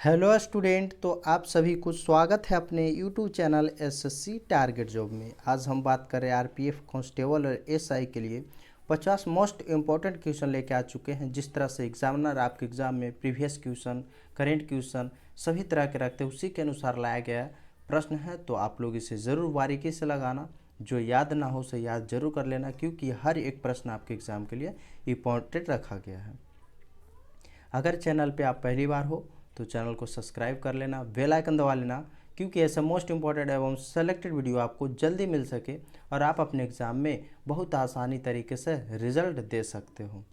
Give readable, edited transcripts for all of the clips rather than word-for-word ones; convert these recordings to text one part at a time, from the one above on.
Hello student, तो आप सभी को स्वागत है अपने YouTube channel SSC target job में। आज हम बात करें आरपीएफ कांस्टेबल और एसआई के लिए 50 मोस्ट इम्पॉर्टेंट क्वेश्चन लेके आ चुके हैं। जिस तरह से एग्जामिनर आपके एग्जाम में प्रीवियस क्वेश्चन, करेंट क्वेश्चन सभी तरह के रखते हैं, उसी के अनुसार लाया गया प्रश्न है। तो आप लोग इसे ज़रूर बारीकी से लगाना, जो याद ना हो उसे याद जरूर कर लेना, क्योंकि हर एक प्रश्न आपके एग्जाम के लिए इम्पोर्टेंट रखा गया है। अगर चैनल पे आप पहली बार हो तो चैनल को सब्सक्राइब कर लेना, बेल आइकन दबा लेना, क्योंकि ऐसा मोस्ट इम्पॉर्टेंट एवं सेलेक्टेड वीडियो आपको जल्दी मिल सके और आप अपने एग्ज़ाम में बहुत आसानी तरीके से रिजल्ट दे सकते हो।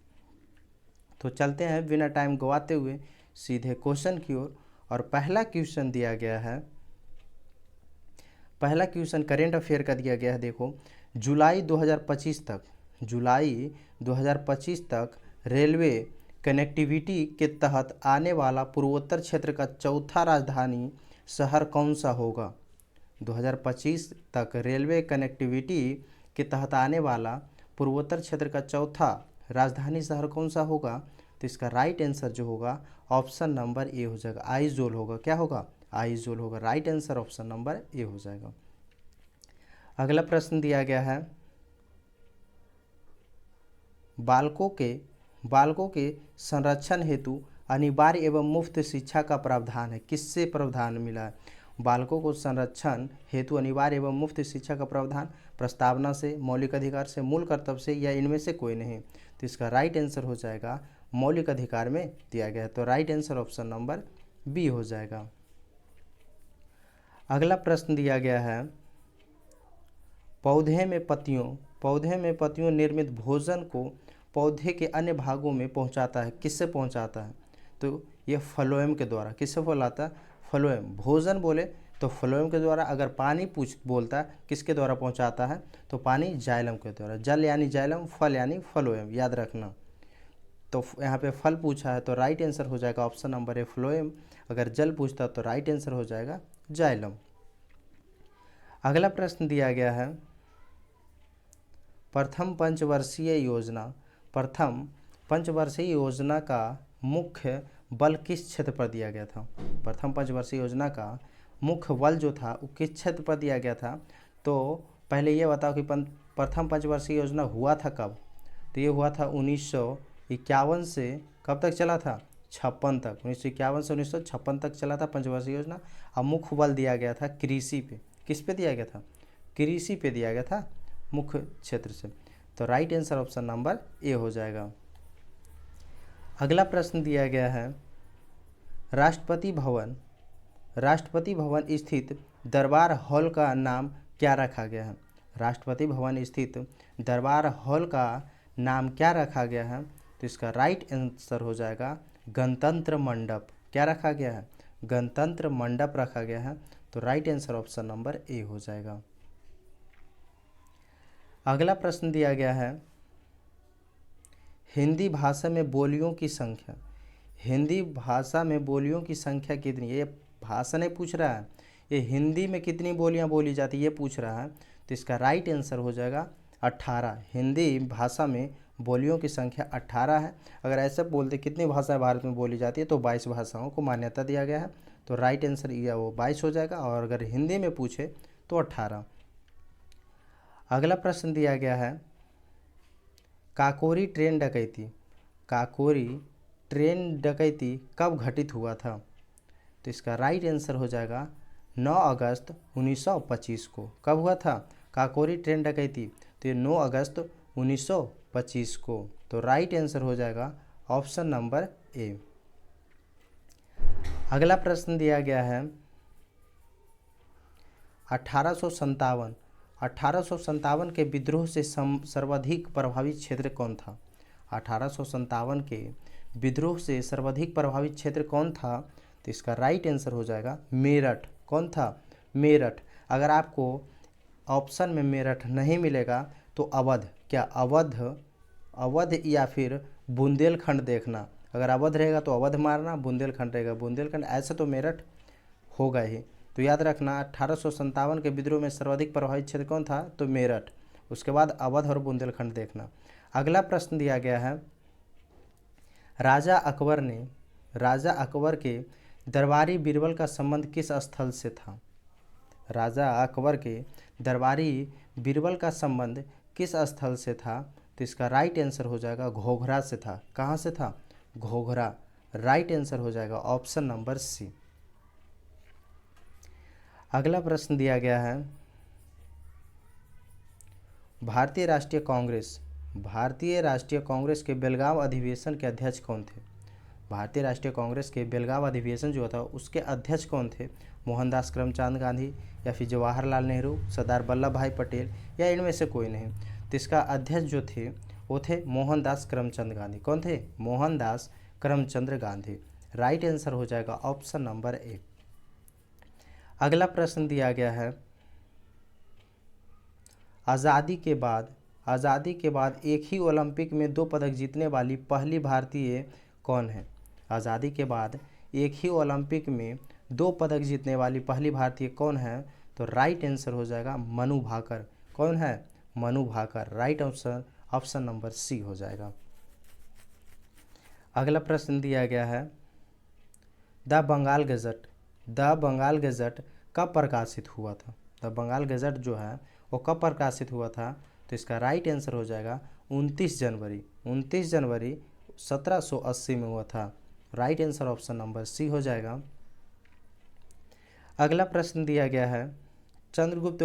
तो चलते हैं बिना टाइम गवाते हुए सीधे क्वेश्चन की ओर। और पहला क्वेश्चन दिया गया है, पहला क्वेश्चन करेंट अफेयर का दिया गया है। देखो, जुलाई 2025 तक रेलवे कनेक्टिविटी के तहत आने वाला पूर्वोत्तर क्षेत्र का चौथा राजधानी शहर कौन सा होगा। 2025 तक रेलवे कनेक्टिविटी के तहत आने वाला पूर्वोत्तर क्षेत्र का चौथा राजधानी शहर कौन सा होगा। तो इसका राइट आंसर जो होगा ऑप्शन नंबर ए हो जाएगा, आइजोल होगा। क्या होगा? आइजोल होगा। Right answer option number A हो जाएगा। अगला प्रश्न दिया गया है, बालकों के संरक्षण हेतु अनिवार्य एवं मुफ्त शिक्षा का प्रावधान है। किससे प्रावधान मिला है? बालकों को संरक्षण हेतु अनिवार्य एवं मुफ्त शिक्षा का प्रावधान प्रस्तावना से, मौलिक अधिकार से, मूल कर्तव्य से, या इनमें से कोई नहीं। तो इसका राइट आंसर हो जाएगा मौलिक अधिकार में दिया गया है। तो right answer option number B हो जाएगा। अगला प्रश्न दिया गया है, पौधे में पत्तियों निर्मित भोजन को पौधे के अन्य भागों में पहुंचाता है। किससे पहुंचाता है? तो ये फ्लोएम के द्वारा। किससे फैलाता है? फ्लोएम। भोजन बोले तो फ्लोएम के द्वारा। अगर पानी बोलता है किसके द्वारा पहुंचाता है? तो पानी जाइलम के द्वारा। जल यानी जाइलम, फल यानी फ्लोएम, याद रखना। तो यहाँ पे फल पूछा है तो राइट आंसर हो जाएगा ऑप्शन नंबर ए, फ्लोएम। अगर जल पूछता तो राइट आंसर हो जाएगा जाइलम। अगला प्रश्न दिया गया है, प्रथम पंचवर्षीय योजना का मुख्य बल किस क्षेत्र पर दिया गया था? प्रथम पंचवर्षीय योजना का मुख्य बल जो था वो किस क्षेत्र पर दिया गया था? तो पहले ये बताओ कि प्रथम पंचवर्षीय योजना हुआ था कब? तो ये हुआ था 1951 से कब तक चला था? 56 तक। 1951 से 1956 तक चला था पंचवर्षीय योजना। अब मुख्य बल दिया गया था कृषि पे। किस पे दिया गया था? कृषि पे दिया गया था मुख्य क्षेत्र से। तो right answer option number A हो जाएगा। अगला प्रश्न दिया गया है, राष्ट्रपति भवन स्थित दरबार हॉल का नाम क्या रखा गया है? राष्ट्रपति भवन स्थित दरबार हॉल का नाम क्या रखा गया है? तो इसका राइट आंसर हो जाएगा गणतंत्र मंडप। क्या रखा गया है? गणतंत्र मंडप रखा गया है। तो right answer option number A हो जाएगा। अगला प्रश्न दिया गया है, हिंदी भाषा में बोलियों की संख्या कितनी है? ये भाषा नहीं पूछ रहा है, ये हिंदी में कितनी बोलियां बोली जाती है ये पूछ रहा है। तो इसका राइट आंसर हो जाएगा 18। हिंदी भाषा में बोलियों की संख्या 18 है। अगर ऐसे बोलते कितनी भाषाएं भारत में बोली जाती है तो 22 भाषाओं को मान्यता दिया गया है। तो राइट आंसर ये वो 22 हो जाएगा। और अगर हिंदी में पूछे तो 18। अगला प्रश्न दिया गया है, काकोरी ट्रेन डकैती कब घटित हुआ था? तो इसका राइट आंसर हो जाएगा 9 अगस्त 1925 को। कब हुआ था काकोरी ट्रेन डकैती? तो ये 9 अगस्त 1925 को। तो राइट आंसर हो जाएगा ऑप्शन नंबर ए। अगला प्रश्न दिया गया है, 1857 के विद्रोह से सर्वाधिक प्रभावित क्षेत्र कौन था? 1857 के विद्रोह से सर्वाधिक प्रभावित क्षेत्र कौन था? तो इसका राइट आंसर हो जाएगा मेरठ। कौन था? मेरठ। अगर आपको ऑप्शन में मेरठ नहीं मिलेगा तो अवध। क्या अवध या फिर बुंदेलखंड देखना। अगर अवध रहेगा तो अवध मारना, बुंदेलखंड रहेगा बुंदेलखंड। ऐसे तो मेरठ होगा ही। तो याद रखना 1857 के विद्रोह में सर्वाधिक प्रभावित क्षेत्र कौन था? तो मेरठ। उसके बाद अवध और बुंदेलखंड देखना। अगला प्रश्न दिया गया है, राजा अकबर के दरबारी बीरबल का संबंध किस स्थल से था? राजा अकबर के दरबारी बीरबल का संबंध किस स्थल से था? तो इसका राइट आंसर हो जाएगा घोघरा से था। कहाँ से था? घोघरा। राइट आंसर हो जाएगा ऑप्शन नंबर सी। अगला प्रश्न दिया गया है, भारतीय राष्ट्रीय कांग्रेस के बेलगाम अधिवेशन के अध्यक्ष कौन थे? भारतीय राष्ट्रीय कांग्रेस के बेलगाम अधिवेशन जो था उसके अध्यक्ष कौन थे? मोहनदास करमचंद गांधी या फिर जवाहरलाल नेहरू, सरदार वल्लभ भाई पटेल या इनमें से कोई नहीं? तो इसका अध्यक्ष जो थे वो थे मोहनदास करमचंद गांधी। कौन थे? मोहनदास करमचंद गांधी। राइट आंसर हो जाएगा ऑप्शन नंबर ए। अगला प्रश्न दिया गया है, आज़ादी के बाद एक ही ओलंपिक में 2 पदक जीतने वाली पहली भारतीय कौन है? आज़ादी के बाद एक ही ओलंपिक में 2 पदक जीतने वाली पहली भारतीय कौन है? तो राइट आंसर हो जाएगा मनु भाकर। कौन है? Manu Bhaker. Right answer option number C हो जाएगा। अगला प्रश्न दिया गया है, द बंगाल गजट कब प्रकाशित हुआ था? द बंगाल गजट जो है वो कब प्रकाशित हुआ था? तो इसका राइट आंसर हो जाएगा 29 जनवरी 1780 में हुआ था। Right answer option number C हो जाएगा। अगला प्रश्न दिया गया है, चंद्रगुप्त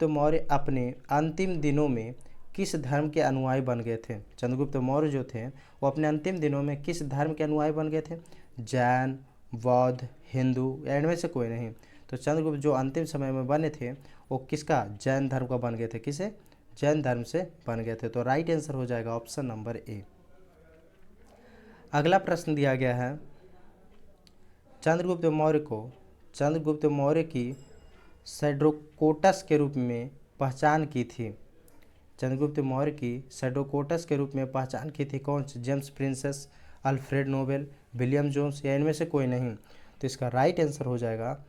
मौर्य अपने अंतिम दिनों में किस धर्म के अनुयायी बन गए थे? चंद्रगुप्त मौर्य जो थे वो अपने अंतिम दिनों में किस धर्म के अनुयायी बन गए थे? जैन, बौद्ध, हिंदू या इनमें से कोई नहीं? तो चंद्रगुप्त जो अंतिम समय में बने थे वो किसका? जैन धर्म का बन गए थे। किसे? जैन धर्म से बन गए थे। तो राइट आंसर हो जाएगा ऑप्शन नंबर ए। अगला प्रश्न दिया गया है, चंद्रगुप्त मौर्य की सैड्रोकोटस के रूप में पहचान की थी। चंद्रगुप्त मौर्य की सैड्रोकोटस के रूप में पहचान की थी कौन सी? James Prinsep, Alfred Nobel, William Jones या इनमें से कोई नहीं? तो इसका राइट आंसर हो जाएगा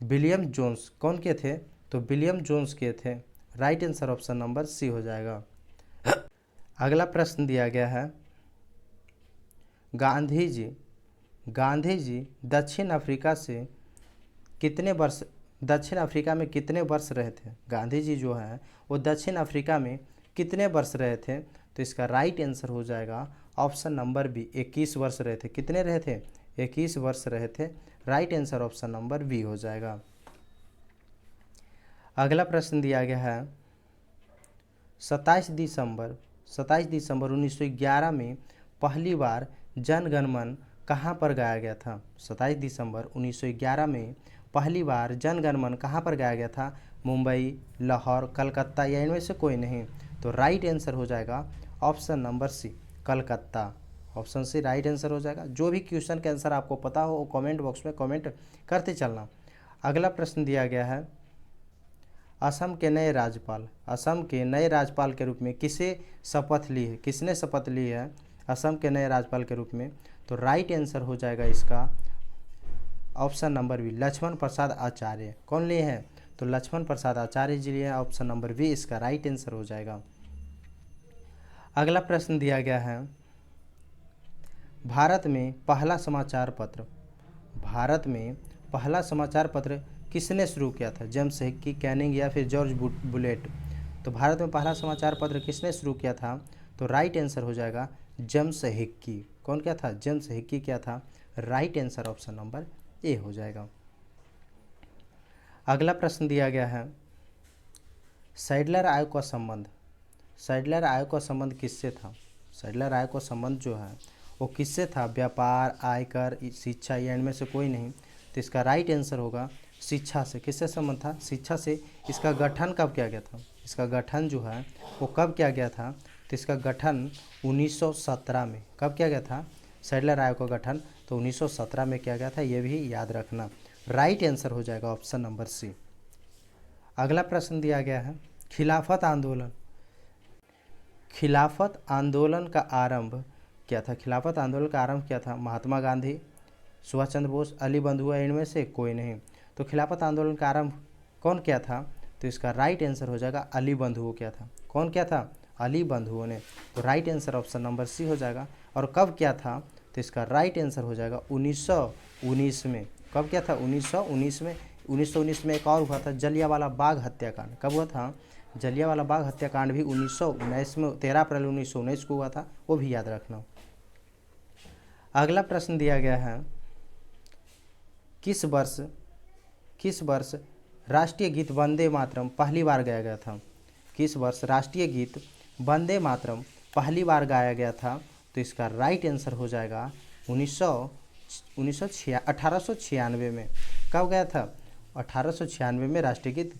विलियम जोन्स। कौन के थे? तो विलियम जोन्स के थे। Right answer option number C हो जाएगा। अगला प्रश्न दिया गया है, गांधी जी दक्षिण अफ्रीका में कितने वर्ष रहे थे? गांधी जी जो है वो दक्षिण अफ्रीका में कितने वर्ष रहे थे? तो इसका राइट आंसर हो जाएगा ऑप्शन नंबर बी, 21 वर्ष रहे थे। कितने रहे थे? 21 वर्ष रहे थे। Right answer option number B हो जाएगा। अगला प्रश्न दिया गया है, 27 दिसंबर 1911 में पहली बार जन गण मन कहाँ पर गाया गया था? 27 दिसंबर 1911 में पहली बार जन गण मन कहाँ पर गाया गया था? मुंबई, लाहौर, कलकत्ता या इनमें से कोई नहीं? तो राइट आंसर हो जाएगा option number C, Calcutta. Option C right answer हो जाएगा। जो भी क्वेश्चन का आंसर आपको पता हो वो कमेंट बॉक्स में कमेंट करते चलना। अगला प्रश्न दिया गया है, असम के नए राज्यपाल के रूप में किसने शपथ ली है असम के नए राज्यपाल के रूप में? तो राइट आंसर हो जाएगा इसका option number B, Lakshman Prasad Acharya. कौन लिए हैं? तो लक्ष्मण प्रसाद आचार्य जी लिए हैं। ऑप्शन नंबर बी इसका राइट आंसर हो जाएगा। अगला प्रश्न दिया गया है, भारत में पहला समाचार पत्र किसने शुरू किया था? जेम्स हिक्की, कैनिंग या फिर जॉर्ज बुलेट? तो भारत में पहला समाचार पत्र किसने शुरू किया था? तो राइट आंसर हो जाएगा जेम्स हिक्की। कौन क्या था? जेम्स हिक्की क्या था? Right answer option number A हो जाएगा। अगला प्रश्न दिया गया है, सैडलर आयोग का संबंध किससे था? सैडलर आयोग का संबंध जो है वो किससे था? व्यापार, आयकर, शिक्षा या इनमें से कोई नहीं? तो इसका राइट आंसर होगा शिक्षा से। किससे संबंध था? शिक्षा से। इसका गठन कब किया गया था? इसका गठन जो है वो कब किया गया था? तो इसका गठन 1917 में। कब किया गया था सैडलर आयोग का गठन? तो 1917 में किया गया था। ये भी याद रखना। राइट आंसर हो जाएगा ऑप्शन नंबर सी। अगला प्रश्न दिया गया है, खिलाफत आंदोलन का आरंभ क्या था? खिलाफत आंदोलन का आरंभ क्या था? महात्मा गांधी, सुभाष चंद्र बोस, अली बंधुआ इनमें से कोई नहीं? तो खिलाफत आंदोलन का आरंभ कौन किया था? तो इसका राइट आंसर हो जाएगा अली बंधुओं क्या था। कौन क्या था? अली बंधुओं ने। तो right answer option number C हो जाएगा। और कब क्या था, तो इसका राइट आंसर हो जाएगा 1919 में। कब क्या था, 1919 में। 1919 में एक और हुआ था जलियांवाला बाग हत्याकांड। कब हुआ था, जलियांवाला बाग हत्याकांड भी 1919 में, 13 अप्रैल 1919 को हुआ था, वो भी याद रखना। अगला प्रश्न दिया गया है, किस वर्ष राष्ट्रीय गीत वंदे मातरम पहली बार गाया गया था। किस वर्ष राष्ट्रीय गीत वंदे मातरम पहली बार गाया गया था। तो इसका राइट आंसर हो जाएगा 1896 में। कब गया था, 1896 में राष्ट्रीय गीत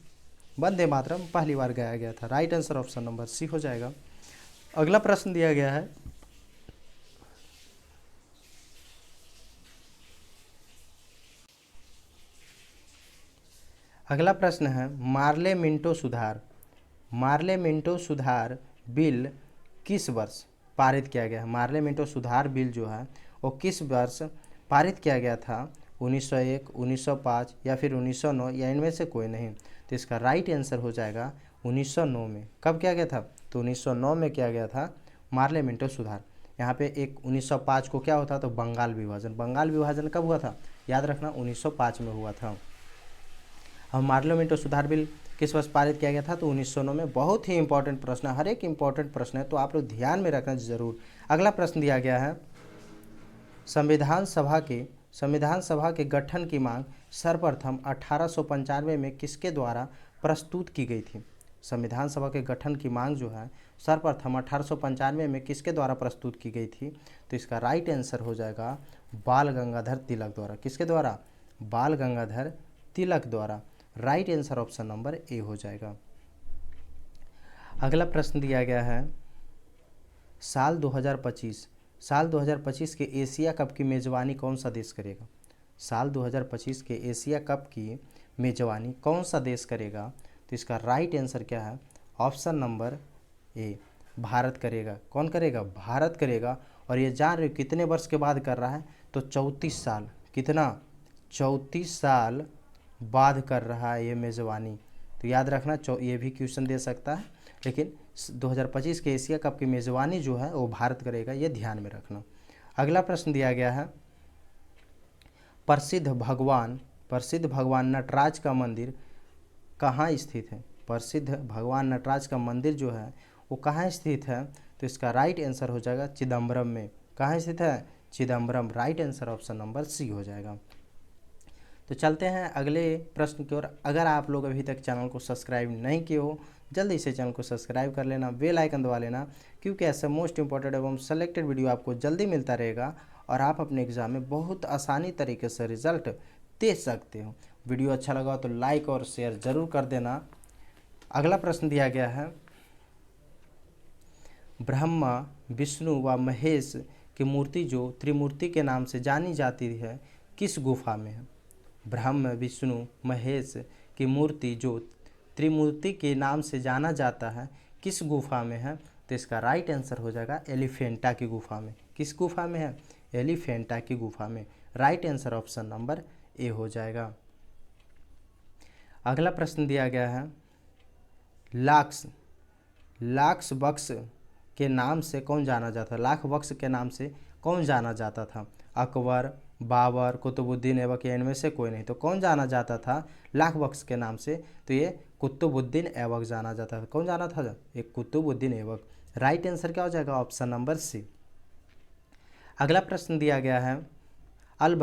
वंदे मातरम पहली बार गाया गया था। Right answer option number C हो जाएगा। अगला प्रश्न दिया गया है, अगला प्रश्न है, मार्ले मिंटो सुधार बिल किस वर्ष पारित किया गया है। मार्ले मिंटो सुधार बिल जो है वो किस वर्ष पारित किया गया था। 1901, 1905 या फिर 1909 या इनमें से कोई नहीं। तो इसका राइट आंसर हो जाएगा 1909 में। कब किया गया था, तो 1909 में किया गया था मार्ले मिंटो सुधार। यहाँ पे एक 1905 को क्या होता, तो बंगाल विभाजन कब हुआ था, याद रखना 1905 में हुआ था। अब मार्ले मिंटो सुधार बिल किस वर्ष पारित किया गया था, तो 1909 में। बहुत ही इंपॉर्टेंट प्रश्न है, हर एक इंपॉर्टेंट प्रश्न है, तो आप लोग ध्यान में रखना जरूर। अगला प्रश्न दिया गया है, संविधान सभा के गठन की मांग सर्वप्रथम 1895 में किसके द्वारा प्रस्तुत की गई थी। संविधान सभा के गठन की मांग जो है सर्वप्रथम 1895 में किसके द्वारा प्रस्तुत की गई थी। तो इसका राइट आंसर हो जाएगा बाल गंगाधर तिलक द्वारा। किसके द्वारा, बाल गंगाधर तिलक द्वारा। Right answer option number A हो जाएगा। अगला प्रश्न दिया गया है, साल 2025 के एशिया कप की मेज़बानी कौन सा देश करेगा। साल 2025 के एशिया कप की मेज़बानी कौन सा देश करेगा। तो इसका राइट आंसर क्या है, ऑप्शन नंबर ए, भारत करेगा। कौन करेगा, भारत करेगा। और ये जान रहे हो कितने वर्ष के बाद कर रहा है, तो 34 साल। कितना, 34 साल बाद कर रहा है ये मेज़बानी। तो याद रखना, ये भी क्वेश्चन दे सकता है, लेकिन 2025 के एशिया कप की मेज़बानी जो है वो भारत करेगा, ये ध्यान में रखना। अगला प्रश्न दिया गया है, प्रसिद्ध भगवान नटराज का मंदिर कहाँ स्थित है। प्रसिद्ध भगवान नटराज का मंदिर जो है वो कहाँ स्थित है। तो इसका राइट आंसर हो जाएगा चिदम्बरम में। कहाँ स्थित है, Chidambaram. Right answer option number C हो जाएगा। तो चलते हैं अगले प्रश्न की ओर। अगर आप लोग अभी तक चैनल को सब्सक्राइब नहीं किए हो, जल्दी से चैनल को सब्सक्राइब कर लेना, बेल आइकन दबा लेना, क्योंकि ऐसे मोस्ट इंपॉर्टेंट एवं सेलेक्टेड वीडियो आपको जल्दी मिलता रहेगा और आप अपने एग्जाम में बहुत आसानी तरीके से रिजल्ट दे सकते हो। वीडियो अच्छा लगा तो लाइक और शेयर ज़रूर कर देना। अगला प्रश्न दिया गया है, ब्रह्मा विष्णु व महेश की मूर्ति जो त्रिमूर्ति के नाम से जानी जाती है किस गुफा में है। ब्रह्म विष्णु महेश की मूर्ति जो त्रिमूर्ति के नाम से जाना जाता है किस गुफा में है। तो इसका राइट आंसर हो जाएगा एलिफेंटा की गुफा में। किस गुफा में है, एलिफेंटा की गुफा में। Right answer option number A हो जाएगा। अगला प्रश्न दिया गया है, लाक्स बक्स के नाम से कौन जाना जाता है। लाख बक्स के नाम से कौन जाना जाता था। अकबर, बाबर, कुतुबुद्दीन ऐबक या इनमें से कोई नहीं। तो कौन जाना जाता था लाख बक्स के नाम से, तो ये कुतुबुद्दीन ऐबक जाना जाता था। कौन जाना था, एक कुतुबुद्दीन ऐबक। राइट आंसर क्या हो जाएगा, ऑप्शन नंबर सी। अगला प्रश्न दिया गया है, अल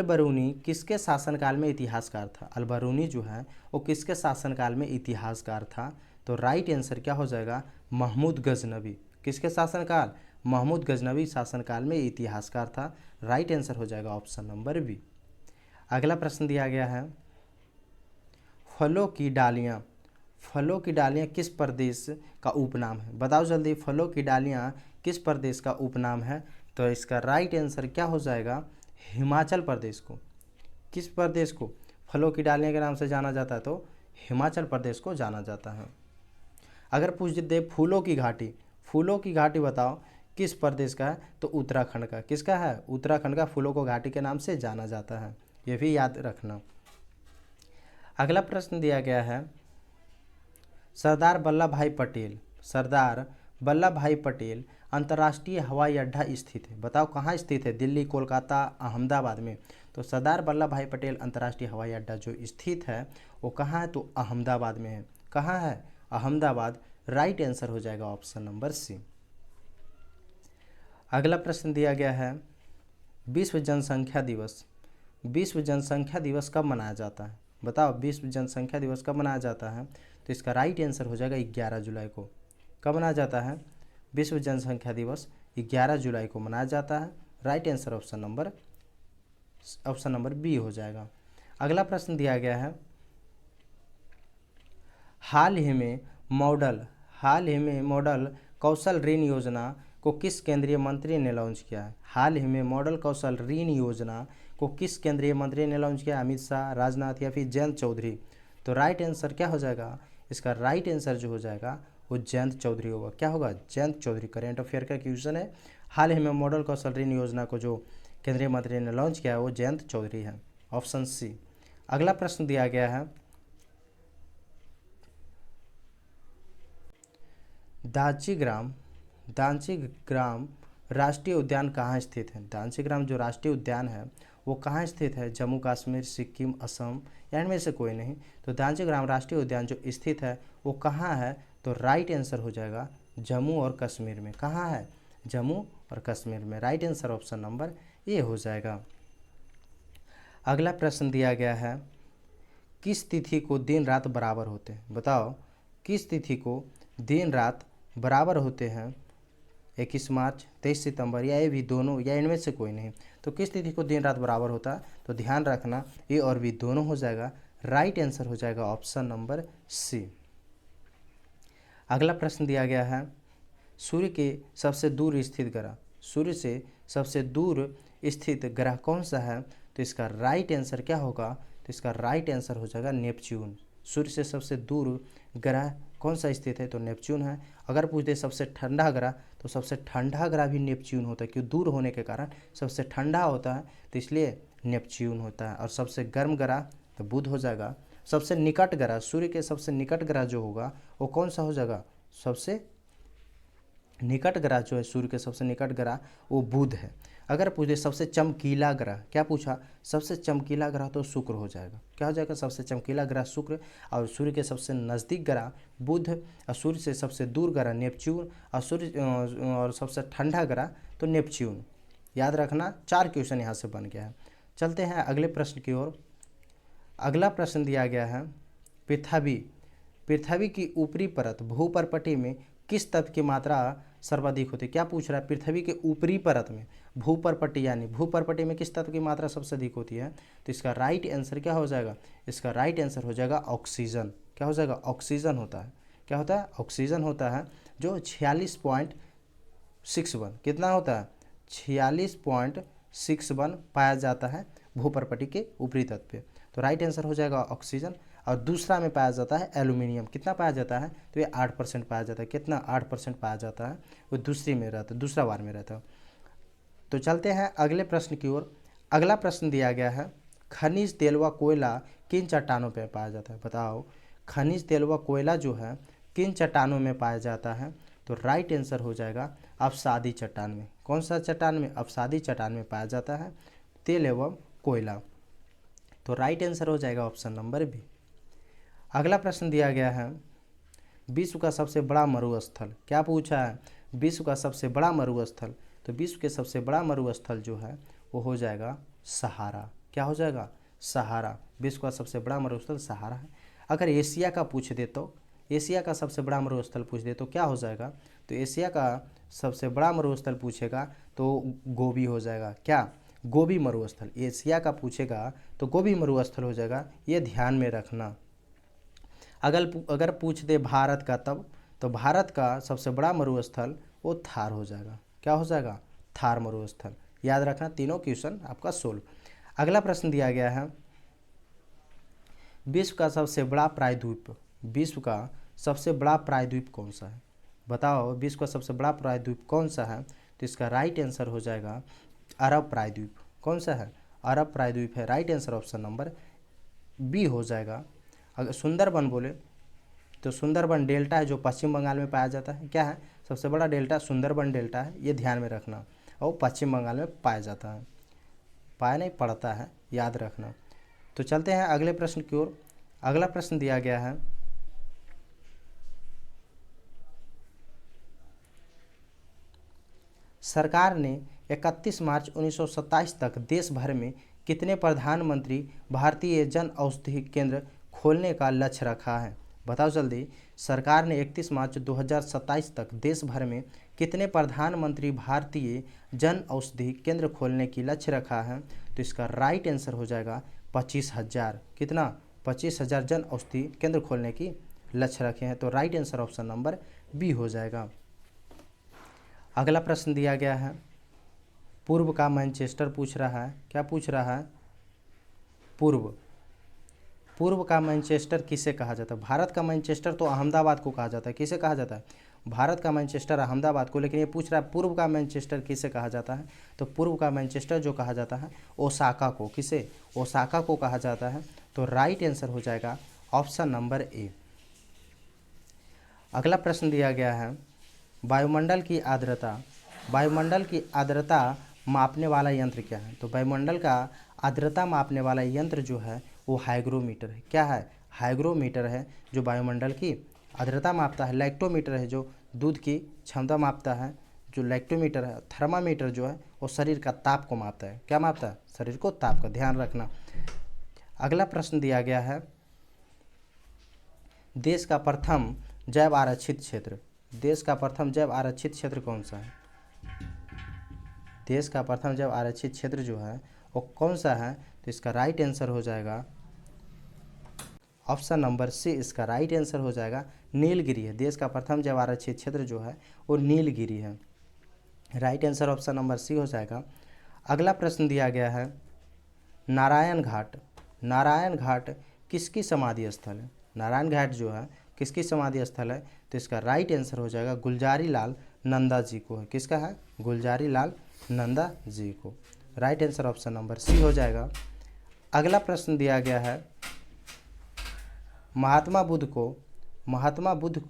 बरूनी किसके शासनकाल में इतिहासकार था। अल बरूनी जो है वो किसके शासनकाल में इतिहासकार था। तो राइट आंसर क्या हो जाएगा, महमूद गजनवी। किसके शासनकाल, महमूद गजनवी शासनकाल में इतिहासकार था। राइट आंसर हो जाएगा ऑप्शन नंबर बी। अगला प्रश्न दिया गया है, फलों की डालियाँ किस प्रदेश का उपनाम है। बताओ जल्दी, फलों की डालियाँ किस प्रदेश का उपनाम है। तो इसका राइट आंसर क्या हो जाएगा, हिमाचल प्रदेश को। किस प्रदेश को फलों की डालियाँ के नाम से जाना जाता है, तो हिमाचल प्रदेश को जाना जाता है। अगर पूछ दे फूलों की घाटी बताओ किस प्रदेश का है, तो उत्तराखंड का। किसका है, उत्तराखंड का फूलों को घाटी के नाम से जाना जाता है, ये भी याद रखना। अगला प्रश्न दिया गया है, सरदार वल्लभ भाई पटेल सरदार वल्लभ भाई पटेल अंतर्राष्ट्रीय हवाई अड्डा स्थित है? बताओ कहाँ स्थित है? दिल्ली, कोलकाता, अहमदाबाद में। तो सरदार वल्लभ भाई पटेल अंतर्राष्ट्रीय हवाई अड्डा जो स्थित है वो कहाँ है? तो अहमदाबाद में है। कहाँ है? अहमदाबाद। राइट आंसर हो जाएगा ऑप्शन नंबर सी। अगला प्रश्न दिया गया है, विश्व जनसंख्या दिवस। विश्व जनसंख्या दिवस कब मनाया जाता है? बताओ विश्व जनसंख्या दिवस कब मनाया जाता है? तो इसका राइट आंसर हो जाएगा 11 जुलाई को। कब मनाया जाता है? विश्व जनसंख्या दिवस 11 जुलाई को मनाया जाता है। Right answer option number B हो जाएगा। अगला प्रश्न दिया गया है, हाल ही में मॉडल कौशल ऋण योजना को किस केंद्रीय मंत्री ने लॉन्च किया है? हाल ही में मॉडल कौशल ऋण योजना को किस केंद्रीय मंत्री ने लॉन्च किया? अमित शाह, राजनाथ या फिर जयंत चौधरी? तो राइट आंसर क्या हो जाएगा? इसका राइट आंसर जो हो जाएगा वो जयंत चौधरी होगा। क्या होगा? जयंत चौधरी। करेंट अफेयर का क्वेश्चन है। हाल ही में मॉडल कौशल ऋण योजना को जो केंद्रीय मंत्री ने लॉन्च किया है वो जयंत चौधरी है। Option C. अगला प्रश्न दिया गया है, दांचीग्राम राष्ट्रीय उद्यान कहाँ स्थित है? दांचीग्राम जो राष्ट्रीय उद्यान है वो कहाँ स्थित है? जम्मू कश्मीर, सिक्किम, असम या इनमें से कोई नहीं। तो दांचीग्राम राष्ट्रीय उद्यान जो स्थित है वो कहाँ है? तो राइट आंसर हो जाएगा जम्मू और कश्मीर में। कहाँ है? जम्मू और कश्मीर में। Right answer option number A हो जाएगा। अगला प्रश्न दिया गया है, किस तिथि को दिन रात बराबर होते हैं? बताओ किस तिथि को दिन रात बराबर होते हैं? 21 मार्च, 23 सितंबर या ये भी दोनों या इनमें से कोई नहीं। तो किस तिथि को दिन रात बराबर होता है? तो ध्यान रखना ये और भी दोनों हो जाएगा। राइट आंसर हो जाएगा ऑप्शन नंबर सी। अगला प्रश्न दिया गया है, सूर्य के सबसे दूर स्थित ग्रह, सूर्य से सबसे दूर स्थित ग्रह कौन सा है? तो इसका राइट आंसर क्या होगा? तो इसका राइट आंसर हो जाएगा नेपच्यून। सूर्य से सबसे दूर ग्रह कौन सा स्थित है? तो नेपच्यून है। अगर पूछते सबसे ठंडा ग्रह, तो सबसे ठंडा ग्रह भी नेपच्यून होता है, क्यों? दूर होने के कारण सबसे ठंडा होता है तो इसलिए नेपच्यून होता है। और सबसे गर्म ग्रह तो बुध हो जाएगा। सबसे निकट ग्रह, सूर्य के सबसे निकट ग्रह जो होगा वो कौन सा हो जाएगा? सबसे निकट ग्रह जो है सूर्य के सबसे निकट ग्रह वो बुध है। अगर पूछे सबसे चमकीला ग्रह, क्या पूछा? सबसे चमकीला ग्रह तो शुक्र हो जाएगा। क्या हो जाएगा? सबसे चमकीला ग्रह शुक्र। और सूर्य के सबसे नज़दीक ग्रह बुध, और सूर्य से सबसे दूर ग्रह नेपच्यून, और सबसे ठंडा ग्रह तो नेपच्यून। याद रखना, 4 क्वेश्चन यहाँ से बन गया है। चलते हैं अगले प्रश्न की ओर। अगला प्रश्न दिया गया है, पृथ्वी की ऊपरी परत भूपर्पटी में किस तत्व की मात्रा सर्वाधिक होती है? क्या पूछ रहा है? पृथ्वी के ऊपरी परत में भूपर्पटी यानी भूपर्पटी में किस तत्व की मात्रा सबसे अधिक होती है? तो इसका राइट आंसर क्या हो जाएगा? इसका राइट आंसर हो जाएगा ऑक्सीजन। क्या हो जाएगा? ऑक्सीजन होता है। क्या होता है? ऑक्सीजन होता है, जो 46.61 कितना होता है? 46.61 पाया जाता है भूपर्पटी के ऊपरी तत्व पे। तो राइट आंसर हो जाएगा ऑक्सीजन। और दूसरा में पाया जाता है एल्यूमिनियम। कितना पाया जाता है? तो ये 8% पाया जाता है। कितना? 8% पाया जाता है। वो दूसरी में रहता है, दूसरा बार में रहता है। तो चलते हैं अगले प्रश्न की ओर। अगला प्रश्न दिया गया है, खनिज तेल व कोयला किन चट्टानों पर पाया जाता है? बताओ खनिज तेल व कोयला जो है किन चट्टानों में पाया जाता है? तो राइट आंसर हो जाएगा अवसादी चट्टान में। कौन सा चट्टान में? अवसादी चट्टान में पाया जाता है तेल एवं कोयला। तो राइट आंसर हो जाएगा ऑप्शन नंबर बी। अगला प्रश्न दिया गया है, विश्व का सबसे बड़ा मरुस्थल। क्या पूछा है? विश्व का सबसे बड़ा मरुस्थल। तो विश्व के सबसे बड़ा मरुस्थल जो है वो हो जाएगा सहारा। क्या हो जाएगा? सहारा। विश्व का सबसे बड़ा मरुस्थल सहारा है। अगर एशिया का पूछ दे तो, एशिया का सबसे बड़ा मरुस्थल पूछ दे तो क्या हो जाएगा? तो एशिया का सबसे बड़ा मरुस्थल पूछेगा तो गोबी हो जाएगा। क्या? गोबी मरुस्थल। एशिया का पूछेगा तो गोबी मरुस्थल हो जाएगा, ये ध्यान में रखना। अगर पूछ दे भारत का तब, तो भारत का सबसे बड़ा मरुस्थल वो थार हो जाएगा। क्या हो जाएगा? थार मरुस्थल। याद रखना, तीनों क्वेश्चन आपका सोल्व। अगला प्रश्न दिया गया है, विश्व का सबसे बड़ा प्रायद्वीप, विश्व का सबसे बड़ा प्रायद्वीप कौन सा है? बताओ विश्व का सबसे बड़ा प्रायद्वीप कौन सा है? तो इसका राइट आंसर हो जाएगा अरब प्रायद्वीप। कौन सा है? अरब प्रायद्वीप है। Right answer option number B हो जाएगा। अगर सुंदरबन बोले तो सुंदरबन डेल्टा है जो पश्चिम बंगाल में पाया जाता है। क्या है? सबसे बड़ा डेल्टा सुंदरबन डेल्टा है, ये ध्यान में रखना, और पश्चिम बंगाल में पाया जाता है, पाया नहीं पड़ता है, याद रखना। तो चलते हैं अगले प्रश्न की ओर। अगला प्रश्न दिया गया है, सरकार ने 31 मार्च 1927 तक देश भर में कितने प्रधानमंत्री भारतीय जन औषधि केंद्र खोलने का लक्ष्य रखा है? बताओ जल्दी। सरकार ने 31 मार्च 2027 तक देश भर में कितने प्रधानमंत्री भारतीय जन औषधि केंद्र खोलने की लक्ष्य रखा है? तो इसका राइट आंसर हो जाएगा 25,000। कितना? 25,000 जन औषधि केंद्र खोलने की लक्ष्य रखे हैं। तो right answer option number B हो जाएगा। अगला प्रश्न दिया गया है, पूर्व का मैनचेस्टर पूछ रहा है। क्या पूछ रहा है? पूर्व का मैनचेस्टर किसे कहा जाता है? भारत का मैनचेस्टर तो अहमदाबाद को कहा जाता है। किसे कहा जाता है? भारत का मैनचेस्टर अहमदाबाद को, लेकिन ये पूछ रहा है पूर्व का मैनचेस्टर किसे कहा जाता है? तो पूर्व का मैनचेस्टर जो कहा जाता है ओसाका को। किसे? ओसाका को कहा जाता है। तो राइट आंसर हो जाएगा ऑप्शन नंबर ए। अगला प्रश्न दिया गया है, वायुमंडल की आर्द्रता मापने वाला यंत्र क्या है? तो वायुमंडल का आर्द्रता मापने वाला यंत्र जो है वो हाइग्रोमीटर है। क्या है? हाइग्रोमीटर है जो वायुमंडल की आर्द्रता मापता है। लैक्टोमीटर है जो दूध की क्षमता मापता है, जो लैक्टोमीटर है। थर्मामीटर जो है वो शरीर का ताप को मापता है। क्या मापता है? शरीर को ताप का, ध्यान रखना। अगला प्रश्न दिया गया है, देश का प्रथम जैव आरक्षित क्षेत्र कौन सा है? देश का प्रथम जैव आरक्षित क्षेत्र जो है वो कौन सा है? तो इसका राइट आंसर हो जाएगा ऑप्शन नंबर सी। इसका राइट आंसर हो जाएगा नीलगिरी है। देश का प्रथम जैव आरक्षित क्षेत्र जो है वो नीलगिरी है। Right answer option number C हो जाएगा। अगला प्रश्न दिया गया है, नारायण घाट किसकी समाधि स्थल है? नारायण घाट जो है किसकी समाधि स्थल है? तो इसका राइट आंसर हो जाएगा गुलजारी लाल नंदा जी को है। किसका है? गुलजारी लाल नंदा जी को। Right answer option number C हो जाएगा। अगला प्रश्न दिया गया है, महात्मा बुद्ध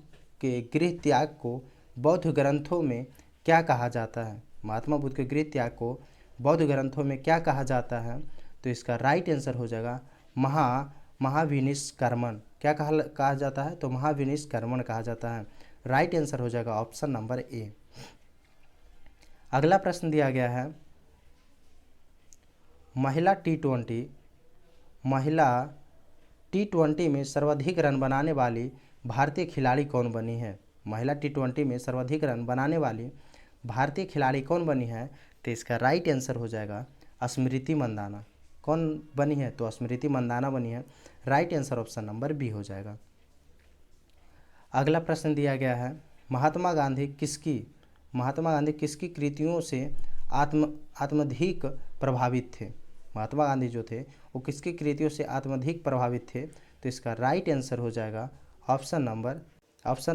के गृह त्याग को बौद्ध ग्रंथों में क्या कहा जाता है? महात्मा बुद्ध के गृह त्याग को बौद्ध ग्रंथों में क्या कहा जाता है? तो इसका राइट आंसर हो जाएगा महाविनिष्कर्मण। क्या कहा जाता है? तो महाविनिष्कर्मण कहा जाता है। राइट आंसर हो जाएगा ऑप्शन नंबर ए। अगला प्रश्न दिया गया है, महिला टी20 में सर्वाधिक रन बनाने वाली भारतीय खिलाड़ी कौन बनी है? महिला टी20 में सर्वाधिक रन बनाने वाली भारतीय खिलाड़ी कौन बनी है? तो इसका राइट आंसर हो जाएगा स्मृति मंदाना। कौन बनी है? तो स्मृति मंदाना बनी है। Right answer option number B हो जाएगा। अगला प्रश्न दिया गया है, महात्मा गांधी किसकी कृतियों से आत्मधिक प्रभावित थे? महात्मा गांधी जो थे वो किसकी कृतियों से आत्मधिक प्रभावित थे? तो इसका राइट आंसर हो जाएगा ऑप्शन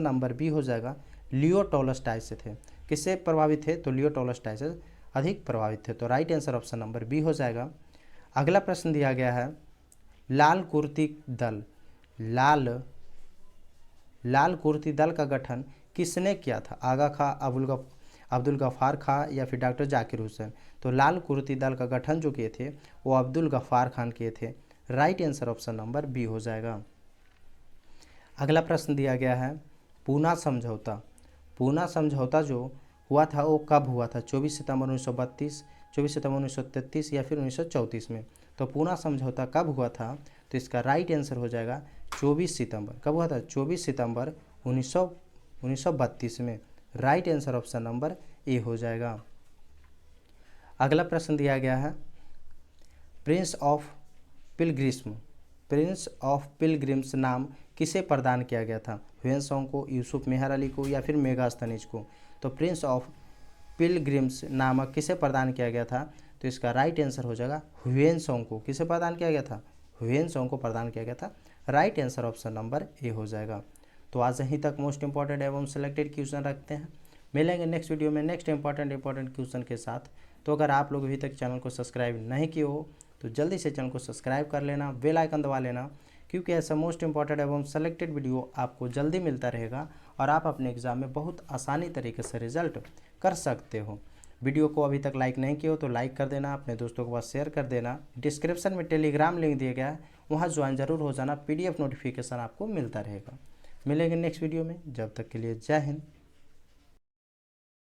नंबर बी हो जाएगा, लियो टॉलस्टॉय से थे। किससे प्रभावित थे? तो लियो टॉलस्टॉय से अधिक प्रभावित थे। तो right answer option number B हो जाएगा। अगला प्रश्न दिया गया है, लाल कुर्ती दल का गठन किसने किया था? आगा खां, अब्दुल गफ्फार खां या फिर डॉक्टर जाकिर हुसैन? तो लाल कुर्ती दल का गठन जो किए थे वो अब्दुल गफ्फार खान किए थे। Right answer option number B हो जाएगा। अगला प्रश्न दिया गया है, पूना समझौता जो हुआ था वो कब हुआ था? 24 सितंबर 1932, 24 सितंबर 1933 या फिर 1934 में? तो पूना समझौता कब हुआ था? तो इसका राइट आंसर हो जाएगा 24 सितंबर। कब हुआ था? 24 सितंबर 1932 में। Right answer option number A हो जाएगा। अगला प्रश्न दिया गया है, प्रिंस ऑफ पिलग्रिम्स नाम किसे प्रदान किया गया था? ह्वेनसोंग को, यूसुफ मेहर अली को या फिर मेगास्थनीज को? तो प्रिंस ऑफ पिलग्रिम्स नामक किसे प्रदान किया गया था? तो इसका राइट आंसर हो जाएगा ह्वेनसोंग को। किसे प्रदान किया गया था? ह्वेनसोंग को प्रदान किया गया था। Right answer option number A हो जाएगा। तो आज यहीं तक मोस्ट इंपॉर्टेंट एवं सिलेक्टेड क्वेश्चन रखते हैं। मिलेंगे नेक्स्ट वीडियो में नेक्स्ट इंपॉर्टेंट क्वेश्चन के साथ। तो अगर आप लोग अभी तक चैनल को सब्सक्राइब नहीं किए हो तो जल्दी से चैनल को सब्सक्राइब कर लेना, बेल आइकन दबा लेना, क्योंकि ऐसा मोस्ट इंपॉर्टेंट एवं सेलेक्टेड वीडियो आपको जल्दी मिलता रहेगा और आप अपने एग्ज़ाम में बहुत आसानी तरीके से रिजल्ट कर सकते हो। वीडियो को अभी तक लाइक नहीं किया हो तो लाइक कर देना, अपने दोस्तों के पास शेयर कर देना। डिस्क्रिप्शन में टेलीग्राम लिंक दिया गया है, वहाँ ज्वाइन जरूर हो जाना। PDF नोटिफिकेशन आपको मिलता रहेगा। मिलेंगे नेक्स्ट वीडियो में, जब तक के लिए जय हिंद।